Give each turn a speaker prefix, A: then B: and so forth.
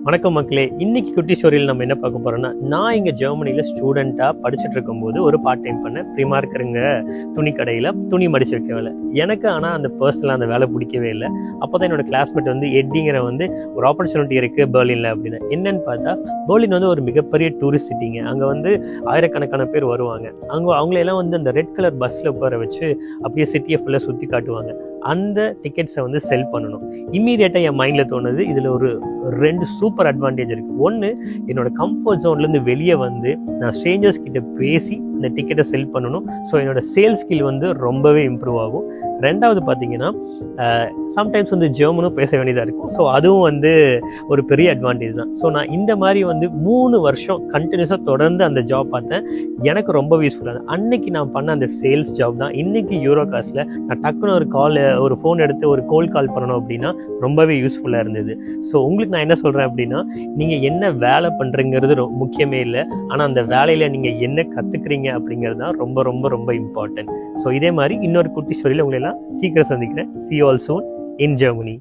A: வணக்கம் மக்களே. இன்னைக்கு குட்டி ஸ்டோரியில் நம்ம என்ன பார்க்க போறோம்னா, நான் இங்கே ஜெர்மனியில் ஸ்டூடெண்ட்டாக படிச்சுட்டு இருக்கும்போது ஒரு பார்ட் டைம் பண்ணேன். ப்ரிமார்க்குங்க துணி கடையில் துணி மடிச்சு வைக்க வேலை. எனக்கு ஆனால் அந்த பர்சனலாக அந்த வேலை பிடிக்கவே இல்லை. அப்போ தான் என்னோட கிளாஸ்மேட் எட்டிங்கிற ஒரு ஆப்பர்ச்சுனிட்டி இருக்குது பெர்லினில் அப்படின்னு. என்னன்னு பார்த்தா, பெர்லின் ஒரு மிகப்பெரிய டூரிஸ்ட் சிட்டிங்க. அங்கே ஆயிரக்கணக்கான பேர் வருவாங்க. அவங்களையெல்லாம் அந்த ரெட் கலர் பஸ்ஸில் உட்கார வச்சு அப்படியே சிட்டியை ஃபுல்லாக சுற்றி காட்டுவாங்க. அந்த டிக்கெட்ஸை செல் பண்ணணும். இம்மீடியட்டாக என் மைண்டில் தோணுது, இதில் ஒரு 2 சூப்பர் அட்வான்டேஜ் இருக்குது. ஒன்று, என்னோடய கம்ஃபர்ட் ஜோன்லேருந்து வெளியே நான் ஸ்ட்ரேஞ்சர்ஸ் கிட்ட பேசி அந்த டிக்கெட்டை செல் பண்ணணும். ஸோ என்னோடய சேல்ஸ் ஸ்கில் ரொம்பவே இம்ப்ரூவ் ஆகும். ரெண்டாவது பார்த்தீங்கன்னா, சம்டைம்ஸ் ஜெர்மனும் பேச வேண்டியதாக இருக்கும். ஸோ அதுவும் ஒரு பெரிய அட்வான்டேஜ் தான். ஸோ நான் இந்த மாதிரி 3 வருஷம் கண்டினியூஸாக தொடர்ந்து அந்த ஜாப் பார்த்தேன். எனக்கு ரொம்ப யூஸ்ஃபுல்லாக. அன்னைக்கு நான் பண்ண அந்த சேல்ஸ் ஜாப் தான் இன்றைக்கி யூரோ காசில் நான் டக்குன்னு ஒரு ஃபோன் எடுத்து ஒரு கோல் கால் பண்ணணும் அப்படின்னா ரொம்பவே யூஸ்ஃபுல்லாக இருந்தது. ஸோ உங்களுக்கு நான் என்ன சொல்கிறேன் அப்படின்னா, நீங்கள் என்ன வேலை பண்ணுறீங்கிறது முக்கியமே இல்லை, ஆனால் அந்த வேலையில் நீங்கள் என்ன கற்றுக்குறீங்க அப்படிங்கிறது தான் ரொம்ப ரொம்ப ரொம்ப இம்பார்ட்டன்ட். ஸோ இதே மாதிரி இன்னொரு குட்டி ஸ்டோரியில் உங்களெல்லாம் சீக்கிரம் சந்திக்கிறேன். See you all soon in Germany.